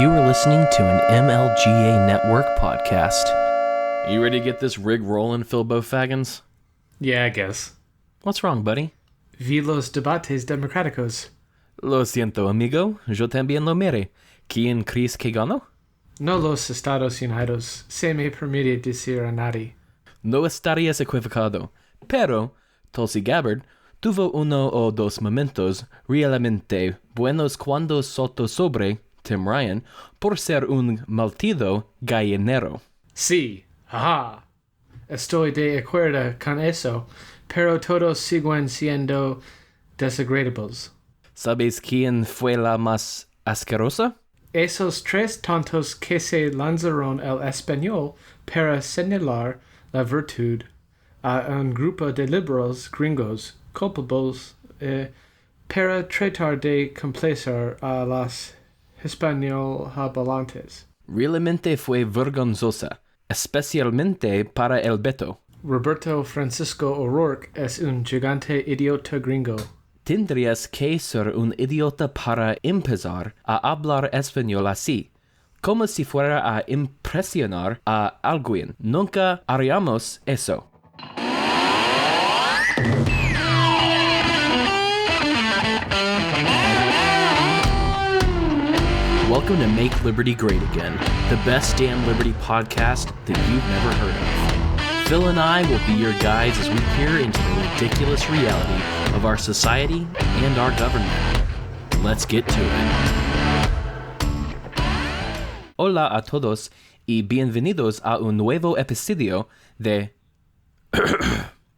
You are listening to an MLGA Network podcast. You ready to get this rig rolling, Philbo Faggins? Yeah, I guess. What's wrong, buddy? Vi los debates democráticos. Lo siento, amigo. Yo también lo mire. ¿Quién crees que ganó? No los Estados Unidos se me permite decir a nadie. No estarías equivocado. Pero, Tulsi Gabbard tuvo uno o dos momentos realmente buenos cuando soltó sobre Tim Ryan por ser un maltido gallinero. Sí, ajá. Estoy de acuerdo con eso, pero todos siguen siendo desagradables. ¿Sabes quién fue la más asquerosa? Esos tres tontos que se lanzaron al español para señalar la virtud a un grupo de liberales gringos culpables para tratar de complacer a las hispanohablantes. Realmente fue vergonzosa, especialmente para el Beto. Roberto Francisco O'Rourke es un gigante idiota gringo. Tendrías que ser un idiota para empezar a hablar español así, como si fuera a impresionar a alguien. Nunca haríamos eso. Welcome to Make Liberty Great Again, the best damn Liberty podcast that you've never heard of. Phil and I will be your guides as we peer into the ridiculous reality of our society and our government. Let's get to it. Hola a todos y bienvenidos a un nuevo episodio de...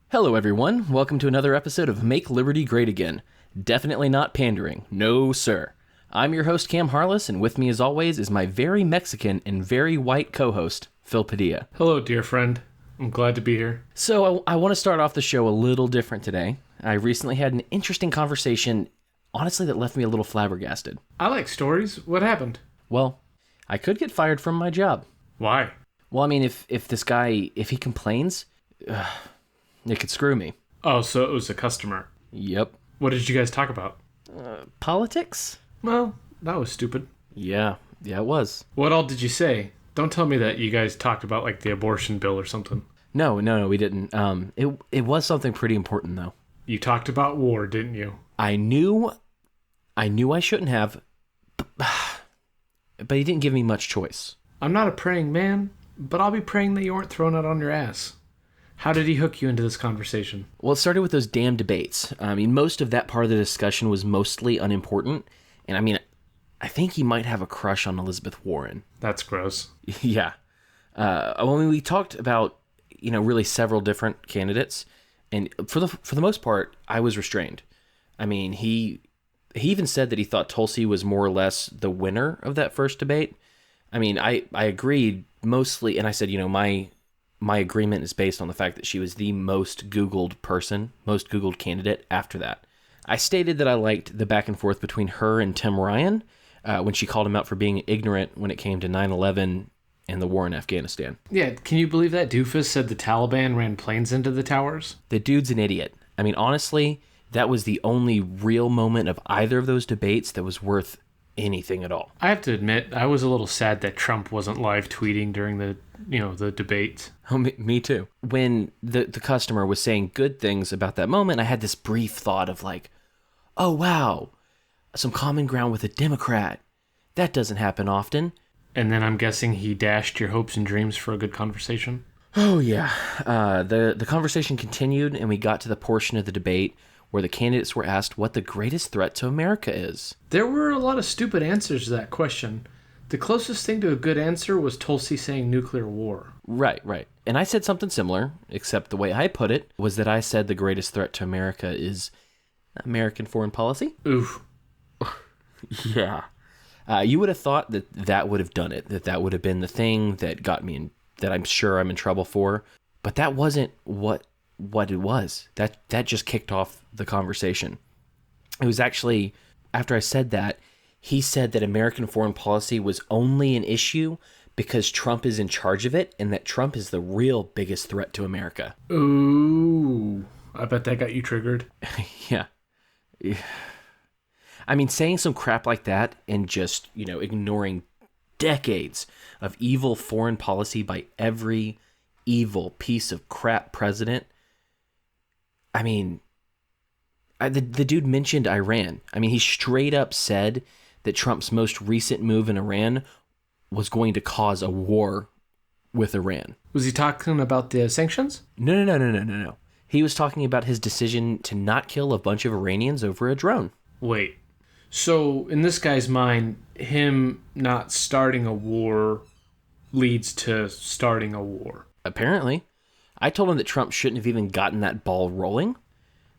Hello everyone, welcome to another episode of Make Liberty Great Again. Definitely not pandering, no sir. I'm your host, Cam Harless, and with me as always is my very Mexican and very white co-host, Phil Padilla. Hello, dear friend. I'm glad to be here. So I want to start off the show a little different today. I recently had an interesting conversation, honestly, that left me a little flabbergasted. I like stories. What happened? Well, I could get fired from my job. Why? Well, I mean, if this guy, if he complains, it could screw me. Oh, so it was a customer. Yep. What did you guys talk about? Politics? Well, that was stupid. Yeah, it was. What all did you say? Don't tell me that you guys talked about, like, the abortion bill or something. No, we didn't. It was something pretty important, though. You talked about war, didn't you? I knew I shouldn't have, but he didn't give me much choice. I'm not a praying man, but I'll be praying that you weren't thrown out on your ass. How did he hook you into this conversation? Well, it started with those damn debates. I mean, most of that part of the discussion was mostly unimportant. And I mean, I think he might have a crush on Elizabeth Warren. That's gross. Yeah. When we talked about, really several different candidates, and for the most part, I was restrained. I mean, he even said that he thought Tulsi was more or less the winner of that first debate. I mean, I agreed mostly, and I said, my agreement is based on the fact that she was the most Googled candidate after that. I stated that I liked the back and forth between her and Tim Ryan when she called him out for being ignorant when it came to 9/11 and the war in Afghanistan. Yeah, can you believe that doofus said the Taliban ran planes into the towers? The dude's an idiot. I mean, honestly, that was the only real moment of either of those debates that was worth anything at all. I have to admit, I was a little sad that Trump wasn't live tweeting during the debate. Oh, me too. When the customer was saying good things about that moment, I had this brief thought of like, oh, wow, some common ground with a Democrat. That doesn't happen often. And then I'm guessing he dashed your hopes and dreams for a good conversation? Oh, yeah. The conversation continued, and we got to the portion of the debate where the candidates were asked what the greatest threat to America is. There were a lot of stupid answers to that question. The closest thing to a good answer was Tulsi saying nuclear war. Right. And I said something similar, except the way I put it was that I said the greatest threat to America is American foreign policy. Oof. Yeah. You would have thought that would have done it, that would have been the thing that got me in, that I'm sure I'm in trouble for. But that wasn't what it was. That just kicked off the conversation. It was actually, after I said that, he said that American foreign policy was only an issue because Trump is in charge of it and that Trump is the real biggest threat to America. Ooh, I bet that got you triggered. Yeah. I mean, saying some crap like that and just, ignoring decades of evil foreign policy by every evil piece of crap president. I mean, the dude mentioned Iran. I mean, he straight up said that Trump's most recent move in Iran was going to cause a war with Iran. Was he talking about the sanctions? No. He was talking about his decision to not kill a bunch of Iranians over a drone. Wait. So, in this guy's mind, him not starting a war leads to starting a war. Apparently. I told him that Trump shouldn't have even gotten that ball rolling.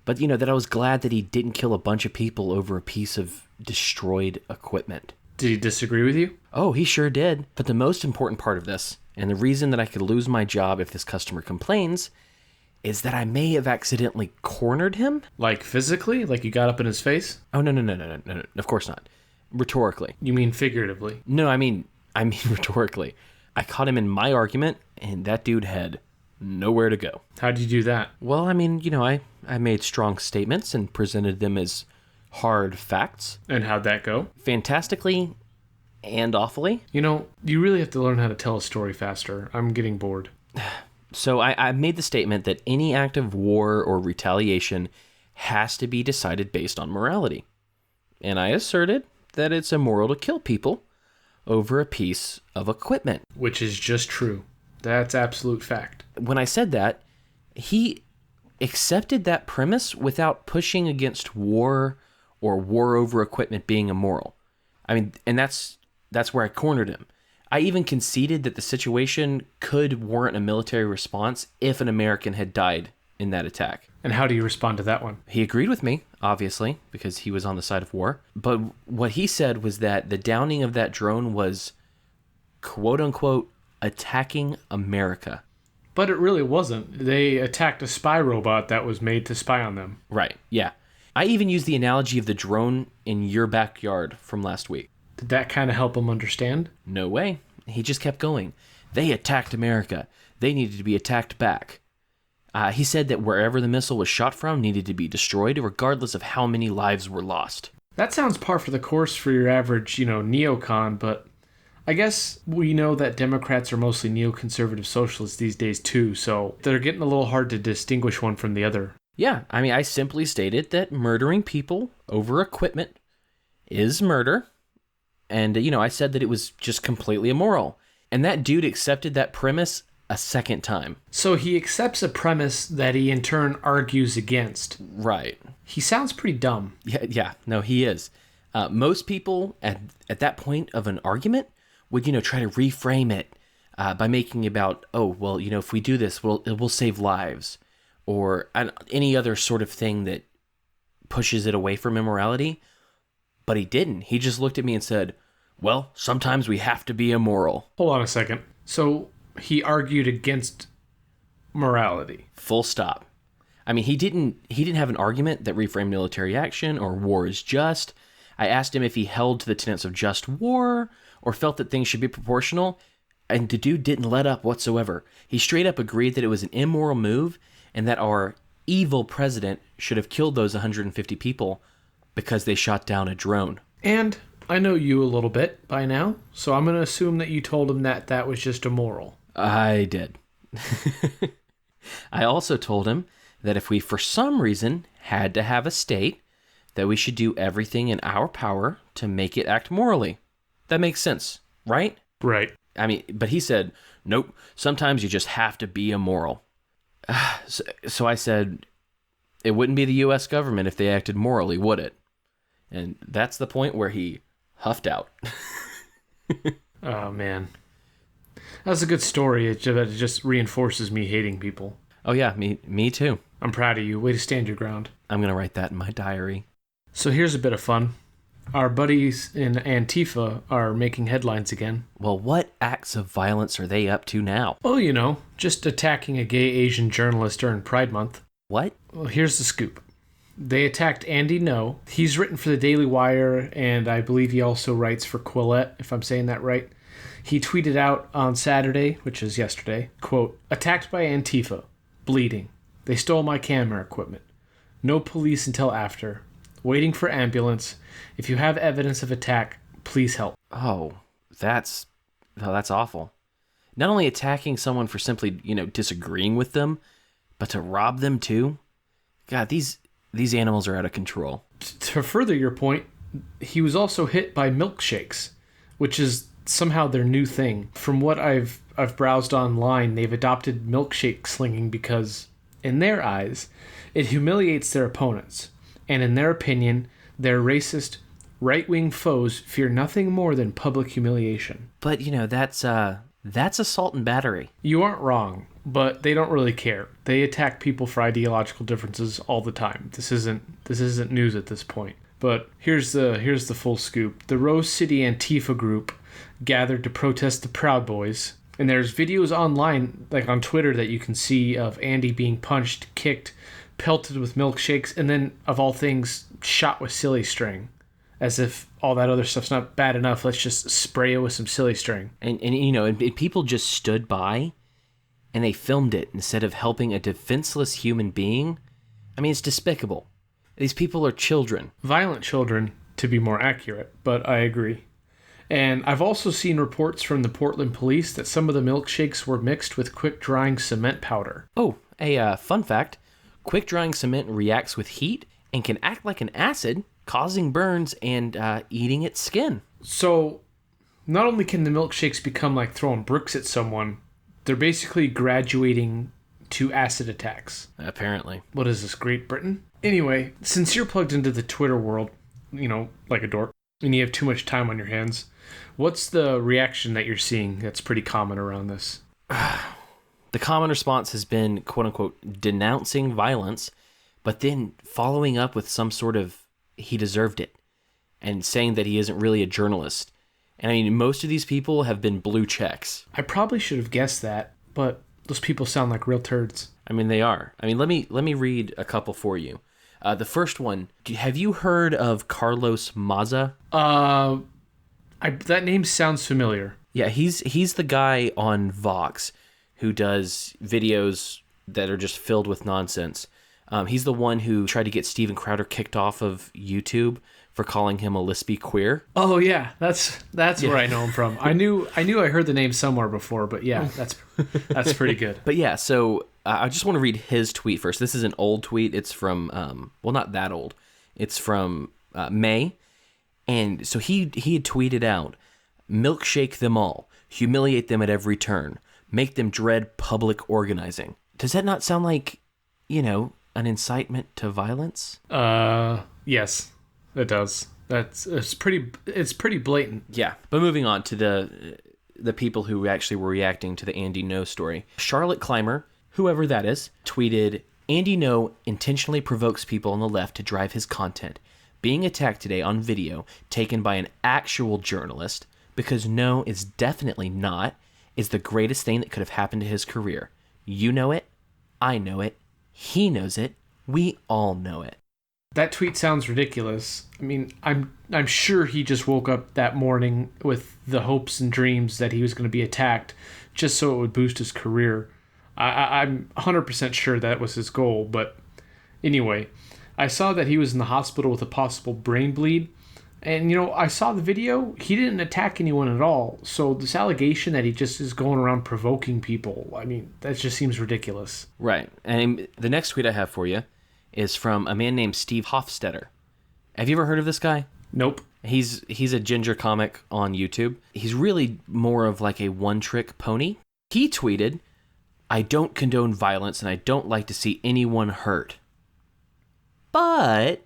But, that I was glad that he didn't kill a bunch of people over a piece of destroyed equipment. Did he disagree with you? Oh, he sure did. But the most important part of this, and the reason that I could lose my job if this customer complains, is that I may have accidentally cornered him. Like physically? Like you got up in his face? Oh, no. Of course not. Rhetorically. You mean figuratively? No, I mean rhetorically. I caught him in my argument, and that dude had nowhere to go. How'd you do that? Well, I mean, I made strong statements and presented them as hard facts. And how'd that go? Fantastically and awfully. You really have to learn how to tell a story faster. I'm getting bored. So I made the statement that any act of war or retaliation has to be decided based on morality. And I asserted that it's immoral to kill people over a piece of equipment. Which is just true. That's absolute fact. When I said that, he accepted that premise without pushing against war or war over equipment being immoral. I mean, and that's where I cornered him. I even conceded that the situation could warrant a military response if an American had died in that attack. And how do you respond to that one? He agreed with me, obviously, because he was on the side of war. But what he said was that the downing of that drone was, quote unquote, attacking America. But it really wasn't. They attacked a spy robot that was made to spy on them. Right, yeah. I even used the analogy of the drone in your backyard from last week. Did that kind of help him understand? No way. He just kept going. They attacked America. They needed to be attacked back. He said that wherever the missile was shot from needed to be destroyed, regardless of how many lives were lost. That sounds par for the course for your average, neocon, but I guess we know that Democrats are mostly neoconservative socialists these days too, so they're getting a little hard to distinguish one from the other. Yeah, I mean, I simply stated that murdering people over equipment is murder. And, I said that it was just completely immoral. And that dude accepted that premise a second time. So he accepts a premise that he in turn argues against. Right. He sounds pretty dumb. Yeah, no, he is. Most people at that point of an argument would, try to reframe it by making about, if we do this, it will save lives. Or any other sort of thing that pushes it away from immorality. But he didn't. He just looked at me and said, well, sometimes we have to be immoral. Hold on a second. So he argued against morality. Full stop. I mean, he didn't have an argument that reframed military action or war is just. I asked him if he held to the tenets of just war or felt that things should be proportional, and the dude didn't let up whatsoever. He straight up agreed that it was an immoral move and that our evil president should have killed those 150 people because they shot down a drone. And I know you a little bit by now, so I'm going to assume that you told him that was just immoral. I did. I also told him that if we for some reason had to have a state, that we should do everything in our power to make it act morally. That makes sense, right? Right. I mean, but he said, nope, sometimes you just have to be immoral. So I said, it wouldn't be the U.S. government if they acted morally, would it? And that's the point where he huffed out. Oh, man. That's a good story. It just reinforces me hating people. Oh, yeah, me too. I'm proud of you. Way to stand your ground. I'm going to write that in my diary. So here's a bit of fun. Our buddies in Antifa are making headlines again. Well, what acts of violence are they up to now? Oh, just attacking a gay Asian journalist during Pride Month. What? Well, here's the scoop. They attacked Andy No. He's written for the Daily Wire, and I believe he also writes for Quillette, if I'm saying that right. He tweeted out on Saturday, which is yesterday, quote, attacked by Antifa. Bleeding. They stole my camera equipment. No police until after. Waiting for ambulance. If you have evidence of attack, please help. Oh, That's awful. Not only attacking someone for simply, disagreeing with them, but to rob them too. God, these animals are out of control. To further your point, he was also hit by milkshakes, which is somehow their new thing. From what I've browsed online, they've adopted milkshake slinging because, in their eyes, it humiliates their opponents. And in their opinion, their racist, right-wing foes fear nothing more than public humiliation. But, that's assault and battery. You aren't wrong, but they don't really care. They attack people for ideological differences all the time. This isn't news at this point. But here's the full scoop. The Rose City Antifa group gathered to protest the Proud Boys. And there's videos online, like on Twitter, that you can see of Andy being punched, kicked, pelted with milkshakes, and then, of all things, shot with silly string. As if all that other stuff's not bad enough, let's just spray it with some silly string. And people just stood by and they filmed it instead of helping a defenseless human being. I mean, it's despicable. These people are children. Violent children, to be more accurate, but I agree. And I've also seen reports from the Portland police that some of the milkshakes were mixed with quick-drying cement powder. Oh, a fun fact. Quick-drying cement reacts with heat and can act like an acid, causing burns and eating its skin. So, not only can the milkshakes become like throwing bricks at someone, they're basically graduating to acid attacks. Apparently. What is this, Great Britain? Anyway, since you're plugged into the Twitter world, like a dork, and you have too much time on your hands, what's the reaction that you're seeing that's pretty common around this? The common response has been, quote-unquote, denouncing violence, but then following up with some sort of, he deserved it, and saying that he isn't really a journalist. And I mean, most of these people have been blue checks. I probably should have guessed that, but those people sound like real turds. I mean, they are. I mean, let me read a couple for you. The first one, have you heard of Carlos Maza? That name sounds familiar. Yeah, he's the guy on Vox who does videos that are just filled with nonsense. He's the one who tried to get Steven Crowder kicked off of YouTube for calling him a lispy queer. Oh yeah, that's where I know him from. I knew I heard the name somewhere before, but yeah, that's pretty good. But yeah, so I just want to read his tweet first. This is an old tweet. It's from not that old. It's from May, and so he had tweeted out, "Milkshake them all, humiliate them at every turn, make them dread public organizing." Does that not sound like, an incitement to violence? Yes, it does. It's pretty blatant. Yeah, but moving on to the people who actually were reacting to the Andy No story. Charlotte Clymer, whoever that is, tweeted, "Andy No intentionally provokes people on the left to drive his content. Being attacked today on video taken by an actual journalist, because No is definitely not, is the greatest thing that could have happened to his career. You know it. I know it. He knows it. We all know it." That tweet sounds ridiculous. I mean, I'm sure he just woke up that morning with the hopes and dreams that he was going to be attacked just so it would boost his career. I'm 100% sure that was his goal, but anyway, I saw that he was in the hospital with a possible brain bleed, and I saw the video. He didn't attack anyone at all, so this allegation that he just is going around provoking people, I mean, that just seems ridiculous. Right, and the next tweet I have for you is from a man named Steve Hofstetter. Have you ever heard of this guy? Nope. He's a ginger comic on YouTube. He's really more of like a one-trick pony. He tweeted, "I don't condone violence and I don't like to see anyone hurt. But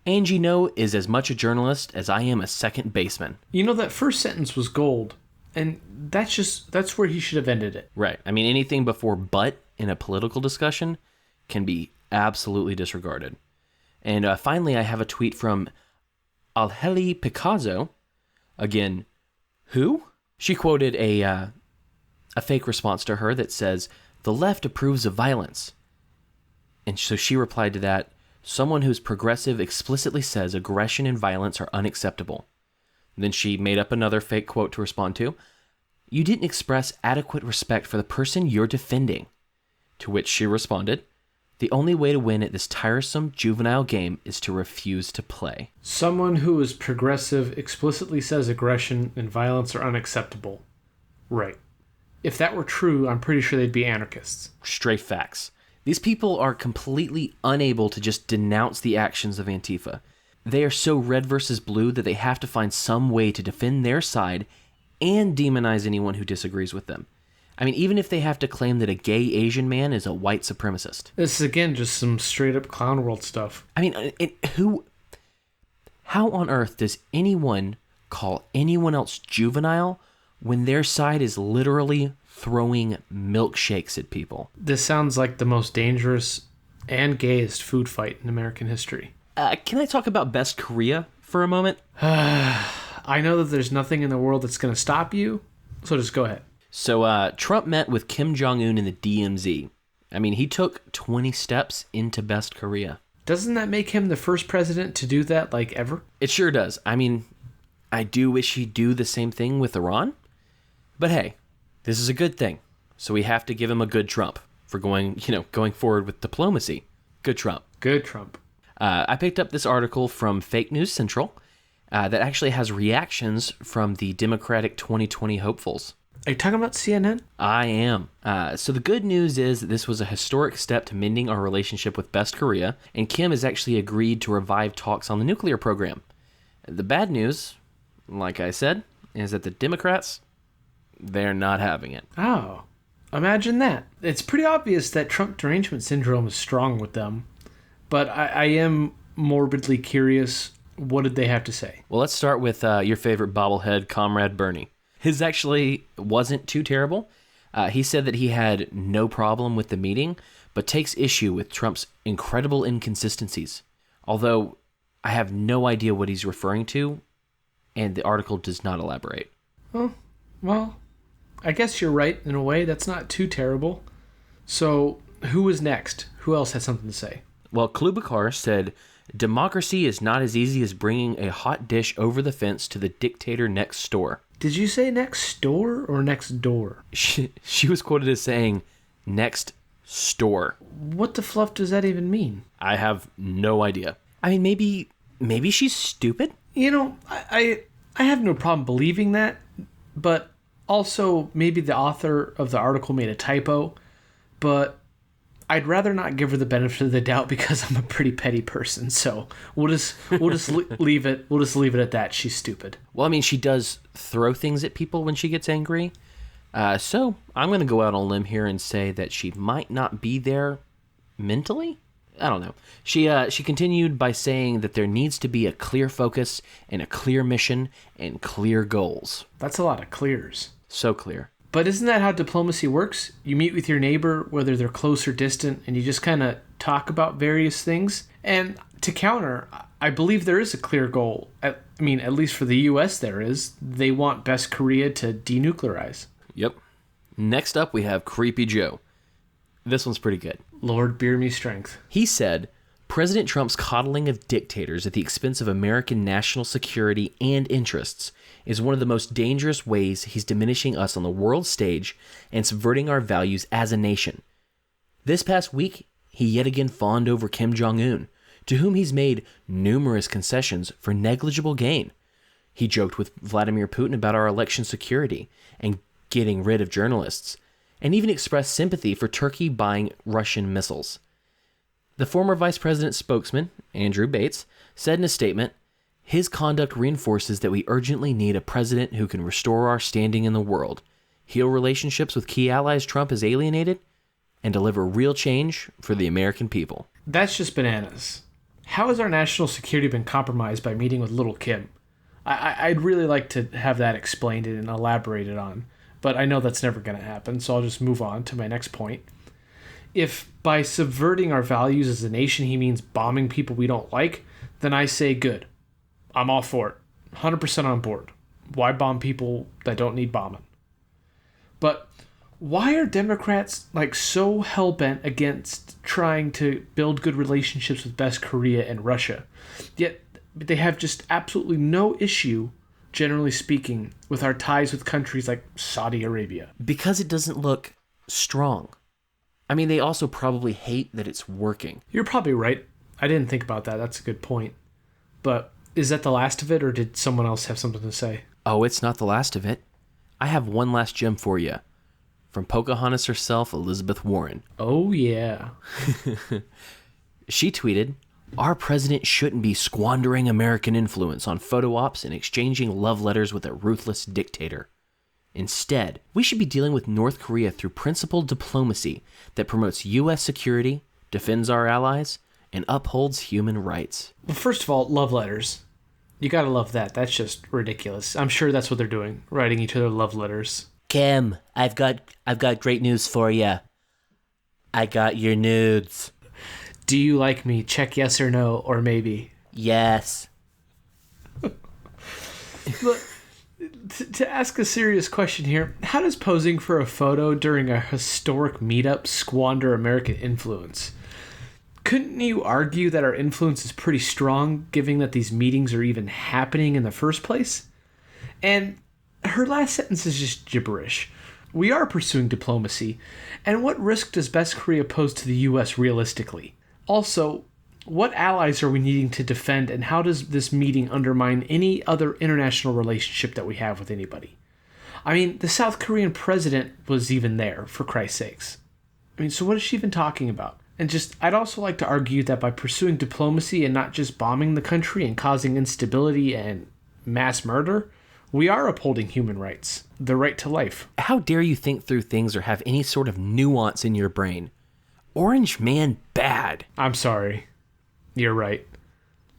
Angie No is as much a journalist as I am a second baseman." That first sentence was gold, and that's where he should have ended it. Right. I mean, anything before "but" in a political discussion can be absolutely disregarded. And finally, I have a tweet from Alheli Picasso. Again, who? She quoted a fake response to her that says, "The left approves of violence." And so she replied to that, "Someone who's progressive explicitly says aggression and violence are unacceptable." And then she made up another fake quote to respond to. "You didn't express adequate respect for the person you're defending." To which she responded, The only way to win at this tiresome juvenile game is to refuse to play. Someone who is progressive explicitly says aggression and violence are unacceptable. Right. If that were true, I'm pretty sure they'd be anarchists. Straight facts. These people are completely unable to just denounce the actions of Antifa. They are so red versus blue that they have to find some way to defend their side and demonize anyone who disagrees with them. I mean, even if they have to claim that a gay Asian man is a white supremacist. This is, again, just some straight-up clown world stuff. I mean, how on earth does anyone call anyone else juvenile when their side is literally throwing milkshakes at people? This sounds like the most dangerous and gayest food fight in American history. Can I talk about Best Korea for a moment? I know that there's nothing in the world that's going to stop you, so just go ahead. So Trump met with Kim Jong-un in the DMZ. I mean, he took 20 steps into Best Korea. Doesn't that make him the first president to do that, like, ever? It sure does. I mean, I do wish he'd do the same thing with Iran. But hey, this is a good thing. So we have to give him a good Trump for going forward with diplomacy. Good Trump. Good Trump. I picked up this article from Fake News Central that actually has reactions from the Democratic 2020 hopefuls. Are you talking about CNN? I am. So the good news is that this was a historic step to mending our relationship with Best Korea, and Kim has actually agreed to revive talks on the nuclear program. The bad news, like I said, is that the Democrats, they're not having it. Oh, imagine that. It's pretty obvious that Trump derangement syndrome is strong with them, but I am morbidly curious, what did they have to say? Well, let's start with your favorite bobblehead, Comrade Bernie. His actually wasn't too terrible. He said that he had no problem with the meeting, but takes issue with Trump's incredible inconsistencies. Although I have no idea what he's referring to, and the article does not elaborate. Oh, well, I guess you're right in a way. That's not too terrible. So, who is next? Who else has something to say? Well, Klobuchar said, democracy is not as easy as bringing a hot dish over the fence to the dictator next door. Did you say next door or next door? She was quoted as saying, next store. What the fluff does that even mean? I have no idea. I mean, maybe she's stupid? You know, I have no problem believing that, but also maybe the author of the article made a typo, but I'd rather not give her the benefit of the doubt because I'm a pretty petty person. So we'll just leave it. We'll just leave it at that. She's stupid. Well, I mean, she does throw things at people when she gets angry. So I'm going to go out on a limb here and say that she might not be there mentally. I don't know. She continued by saying that there needs to be a clear focus and a clear mission and clear goals. That's a lot of clears. So clear. But isn't that how diplomacy works? You meet with your neighbor, whether they're close or distant, and you just kind of talk about various things. And to counter, I believe there is a clear goal. At least for the U.S. there is. They want Best Korea to denuclearize. Yep. Next up, we have Creepy Joe. This one's pretty good. Lord, bear me strength. He said, President Trump's coddling of dictators at the expense of American national security and interests is one of the most dangerous ways he's diminishing us on the world stage and subverting our values as a nation. This past week, he yet again fawned over Kim Jong-un, to whom he's made numerous concessions for negligible gain. He joked with Vladimir Putin about our election security and getting rid of journalists, and even expressed sympathy for Turkey buying Russian missiles. The former vice president's spokesman, Andrew Bates, said in a statement, his conduct reinforces that we urgently need a president who can restore our standing in the world, heal relationships with key allies Trump has alienated, and deliver real change for the American people. That's just bananas. How has our national security been compromised by meeting with Little Kim? I'd really like to have that explained and elaborated on, but I know that's never going to happen, so I'll just move on to my next point. If by subverting our values as a nation he means bombing people we don't like, then I say good. I'm all for it. 100% on board. Why bomb people that don't need bombing? But why are Democrats so hell-bent against trying to build good relationships with Best Korea and Russia? Yet they have just absolutely no issue, generally speaking, with our ties with countries like Saudi Arabia. Because it doesn't look strong. I mean, they also probably hate that it's working. You're probably right. I didn't think about that. That's a good point. But is that the last of it, or did someone else have something to say? Oh, it's not the last of it. I have one last gem for you. From Pocahontas herself, Elizabeth Warren. Oh, yeah. She tweeted, "Our president shouldn't be squandering American influence on photo ops and exchanging love letters with a ruthless dictator. Instead, we should be dealing with North Korea through principled diplomacy that promotes U.S. security, defends our allies, and upholds human rights." Well, first of all, love letters. You gotta love that. That's just ridiculous. I'm sure that's what they're doing, writing each other love letters. Kim, I've got great news for you. I got your nudes. Do you like me? Check yes or no, or maybe. Yes. Look, to ask a serious question here, how does posing for a photo during a historic meetup squander American influence? Couldn't you argue that our influence is pretty strong, given that these meetings are even happening in the first place? And her last sentence is just gibberish. We are pursuing diplomacy, and what risk does Best Korea pose to the U.S. realistically? Also, what allies are we needing to defend, and how does this meeting undermine any other international relationship that we have with anybody? I mean, the South Korean president was even there, for Christ's sakes. I mean, so what is she even talking about? And just, I'd also like to argue that by pursuing diplomacy and not just bombing the country and causing instability and mass murder, we are upholding human rights, the right to life. How dare you think through things or have any sort of nuance in your brain? Orange man bad. I'm sorry. You're right.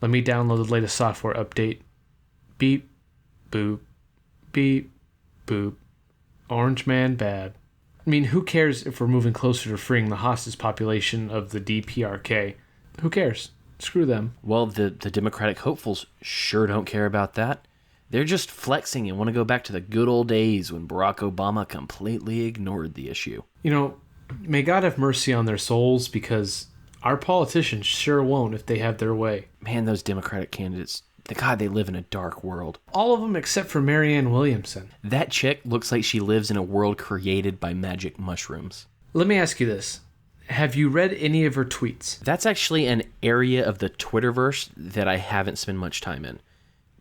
Let me download the latest software update. Beep, boop, beep, boop. Orange man bad. I mean, who cares if we're moving closer to freeing the hostage population of the DPRK? Who cares? Screw them. Well, the Democratic hopefuls sure don't care about that. They're just flexing and want to go back to the good old days when Barack Obama completely ignored the issue. You know, may God have mercy on their souls, because our politicians sure won't if they have their way. Man, those Democratic candidates, God, they live in a dark world. All of them except for Marianne Williamson. That chick looks like she lives in a world created by magic mushrooms. Let me ask you this. Have you read any of her tweets? That's actually an area of the Twitterverse that I haven't spent much time in.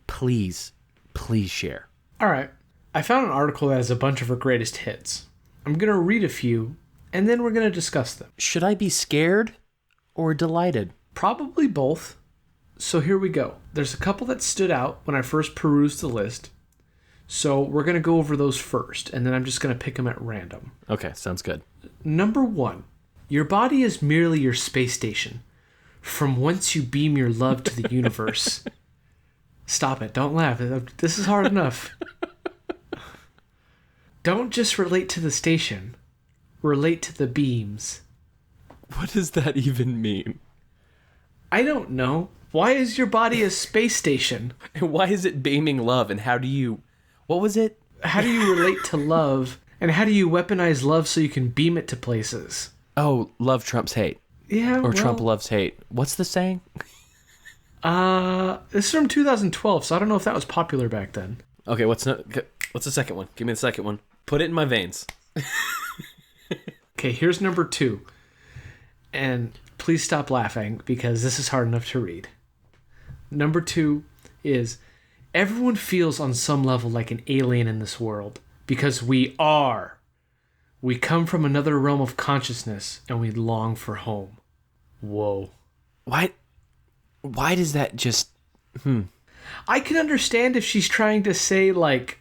Please share. All right. I found an article that has a bunch of her greatest hits. I'm going to read a few, and then we're going to discuss them. Should I be scared or delighted? Probably both. So here we go. There's a couple that stood out when I first perused the list. So we're going to go over those first, and then I'm just going to pick them at random. Okay, sounds good. Number 1. Your body is merely your space station, from whence you beam your love to the universe. Stop it. Don't laugh. This is hard enough. Don't just relate to the station. Relate to the beams. What does that even mean? I don't know. Why is your body a space station? And why is it beaming love? And how do you... What was it? How do you relate to love? And how do you weaponize love so you can beam it to places? Oh, love trumps hate. Yeah, Or Trump loves hate. What's the saying? This is from 2012, so I don't know if that was popular back then. Okay, what's the second one? Give me the second one. Put it in my veins. Okay, here's number 2. And please stop laughing, because this is hard enough to read. Number 2 is, everyone feels on some level like an alien in this world, because we are. We come from another realm of consciousness, and we long for home. Whoa. Why does that just... I can understand if she's trying to say, like,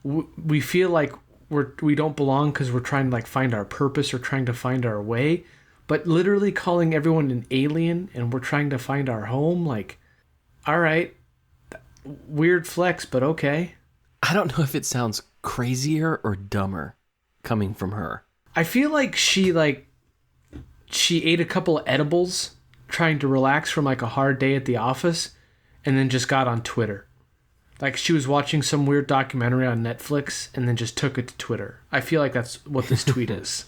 we feel like we don't belong because we're trying to, like, find our purpose or trying to find our way. But literally calling everyone an alien and we're trying to find our home, like, all right, weird flex, but okay. I don't know if it sounds crazier or dumber coming from her. I feel like she ate a couple of edibles trying to relax from, like, a hard day at the office and then just got on Twitter. Like, she was watching some weird documentary on Netflix and then just took it to Twitter. I feel like that's what this tweet is.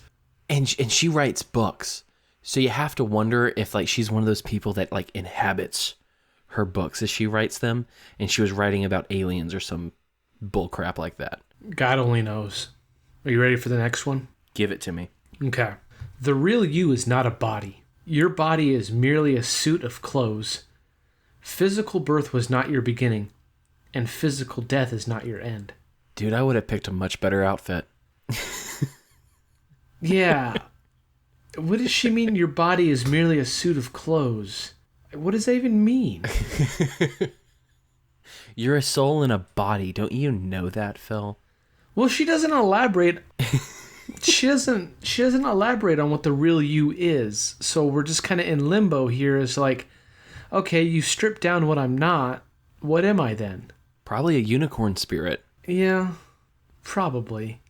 And she writes books. So you have to wonder if, like, she's one of those people that, like, inhabits her books as she writes them, and she was writing about aliens or some bullcrap like that. God only knows. Are you ready for the next one? Give it to me. Okay. The real you is not a body. Your body is merely a suit of clothes. Physical birth was not your beginning, and physical death is not your end. Dude, I would have picked a much better outfit. Yeah. What does she mean your body is merely a suit of clothes? What does that even mean? You're a soul in a body. Don't you know that, Phil? Well, she doesn't elaborate. She doesn't elaborate on what the real you is. So we're just kind of in limbo here. It's like, okay, you stripped down what I'm not. What am I then? Probably a unicorn spirit. Yeah, probably.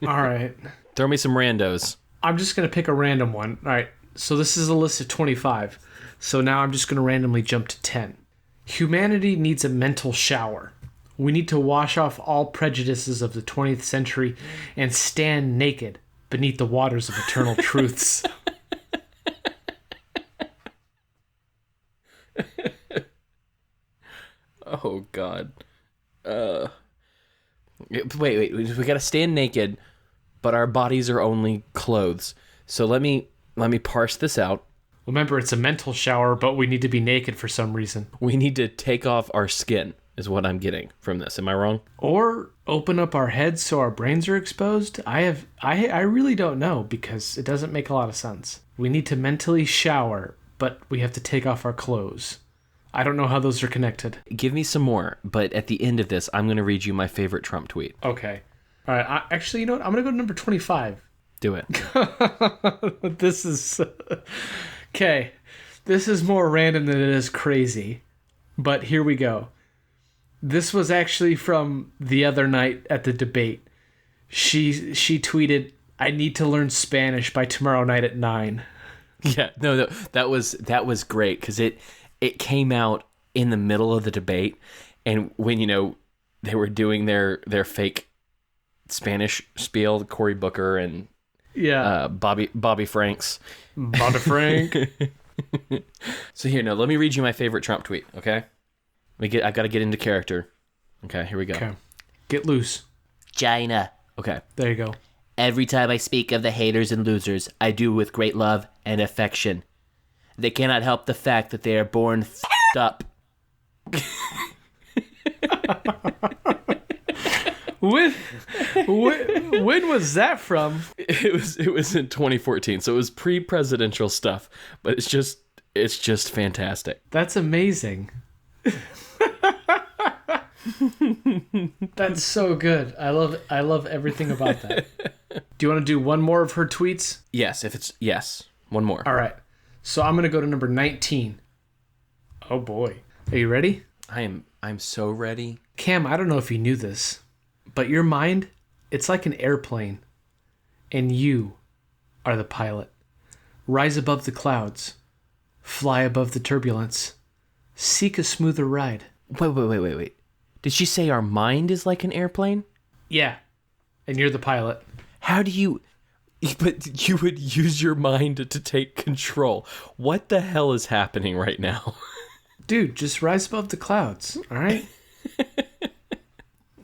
All right. Throw me some randos. I'm just going to pick a random one. All right. So this is a list of 25. So now I'm just going to randomly jump to 10. Humanity needs a mental shower. We need to wash off all prejudices of the 20th century and stand naked beneath the waters of eternal truths. Oh, God. Wait. We gotta stand naked, but our bodies are only clothes. So let me parse this out. Remember, it's a mental shower, but we need to be naked for some reason. We need to take off our skin, is what I'm getting from this. Am I wrong? Or open up our heads so our brains are exposed. I really don't know, because it doesn't make a lot of sense. We need to mentally shower, but we have to take off our clothes. I don't know how those are connected. Give me some more, but at the end of this, I'm going to read you my favorite Trump tweet. Okay. All right. Actually, you know what? I'm going to go to number 25. Do it. This is... Okay. This is more random than it is crazy. But here we go. This was actually from the other night at the debate. She tweeted, "I need to learn Spanish by tomorrow night at 9." Yeah. No. That was great, because it came out in the middle of the debate, and when, they were doing their fake Spanish spiel, Cory Booker and Bobby Franks. Bobby Frank. So here, let me read you my favorite Trump tweet, okay? I've got to get into character. Okay, here we go. Okay. Get loose. China. Okay. There you go. Every time I speak of the haters and losers, I do with great love and affection. They cannot help the fact that they are born up. When was that from? It was in 2014, so it was pre-presidential stuff, but it's just fantastic. That's amazing. That's so good. I love everything about that. Do you want to do one more of her tweets? Yes, one more. All right. So I'm going to go to number 19. Oh boy. Are you ready? I'm so ready. Cam, I don't know if you knew this, but your mind, it's like an airplane, and you are the pilot. Rise above the clouds. Fly above the turbulence. Seek a smoother ride. Wait. Did she say our mind is like an airplane? Yeah. And you're the pilot. How do you... But you would use your mind to take control. What the hell is happening right now? Dude, just rise above the clouds, all right?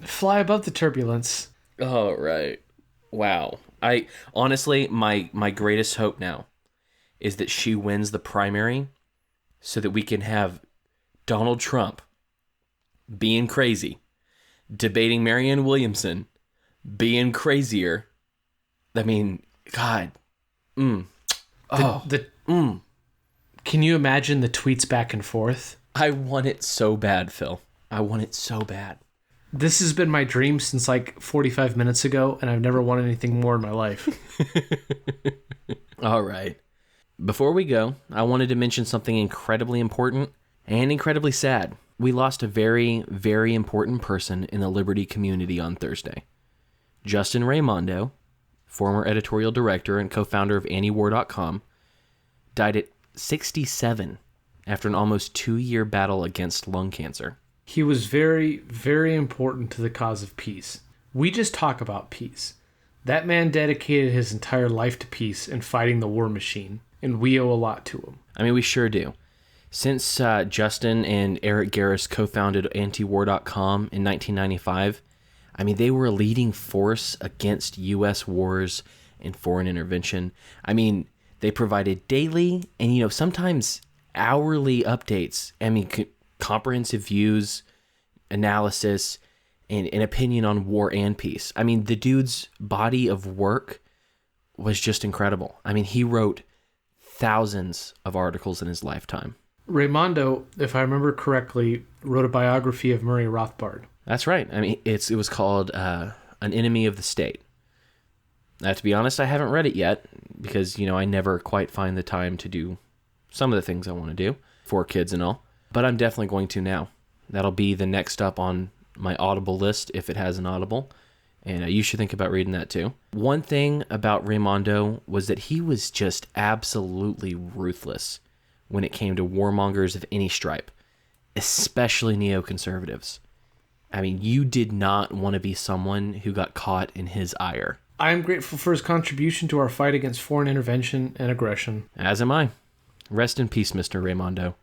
Fly above the turbulence. All right. Wow. Honestly, my greatest hope now is that she wins the primary so that we can have Donald Trump being crazy, debating Marianne Williamson, being crazier. I mean, God. Can you imagine the tweets back and forth? I want it so bad, Phil. I want it so bad. This has been my dream since like 45 minutes ago, and I've never wanted anything more in my life. All right. Before we go, I wanted to mention something incredibly important and incredibly sad. We lost a very, very important person in the Liberty community on Thursday. Justin Raimondo, former editorial director and co-founder of antiwar.com, died at 67 after an almost 2-year battle against lung cancer. He was very, very important to the cause of peace. We just talk about peace. That man dedicated his entire life to peace and fighting the war machine, and we owe a lot to him. I mean, we sure do. Since Justin and Eric Garris co-founded antiwar.com in 1995, I mean, they were a leading force against U.S. wars and foreign intervention. I mean, they provided daily and, sometimes hourly updates. I mean, comprehensive views, analysis, and an opinion on war and peace. I mean, the dude's body of work was just incredible. I mean, he wrote thousands of articles in his lifetime. Raimondo, if I remember correctly, wrote a biography of Murray Rothbard. That's right. I mean, it was called An Enemy of the State. To be honest, I haven't read it yet because, I never quite find the time to do some of the things I want to do for kids and all. But I'm definitely going to now. That'll be the next up on my Audible list if it has an Audible. And you should think about reading that too. One thing about Raimondo was that he was just absolutely ruthless when it came to warmongers of any stripe, especially neoconservatives. I mean, you did not want to be someone who got caught in his ire. I am grateful for his contribution to our fight against foreign intervention and aggression. As am I. Rest in peace, Mr. Raimondo.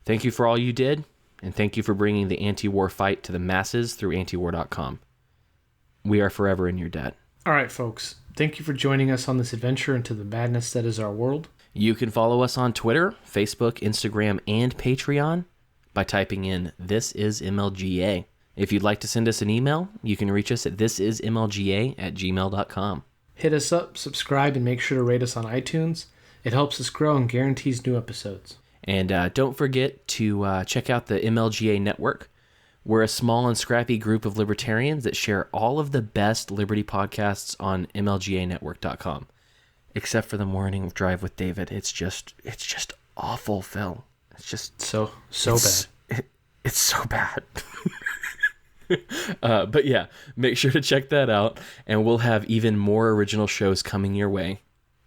Thank you for all you did, and thank you for bringing the anti-war fight to the masses through antiwar.com. We are forever in your debt. All right, folks. Thank you for joining us on this adventure into the madness that is our world. You can follow us on Twitter, Facebook, Instagram, and Patreon by typing in This Is MLGA. If you'd like to send us an email, you can reach us at thisismlga@gmail.com. Hit us up, subscribe, and make sure to rate us on iTunes. It helps us grow and guarantees new episodes. And don't forget to check out the MLGA Network. We're a small and scrappy group of libertarians that share all of the best liberty podcasts on MLGAnetwork.com. Except for the morning drive with David. It's just awful, Phil. It's just so bad. It's so bad. But yeah, make sure to check that out, and we'll have even more original shows coming your way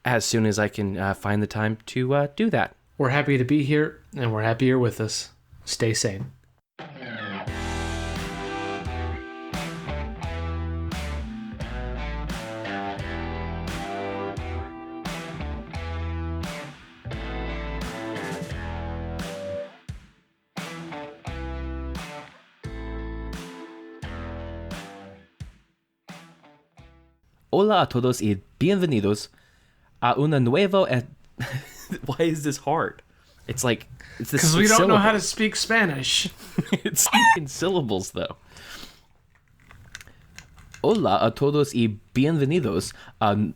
as soon as I can find the time to do that. We're happy to be here, and we're happy you're with us. Stay sane. Hola a todos y bienvenidos a una nuevo... Why is this hard? It's like... Because we don't know how to speak Spanish. It's in syllables, though. Hola a todos y bienvenidos a...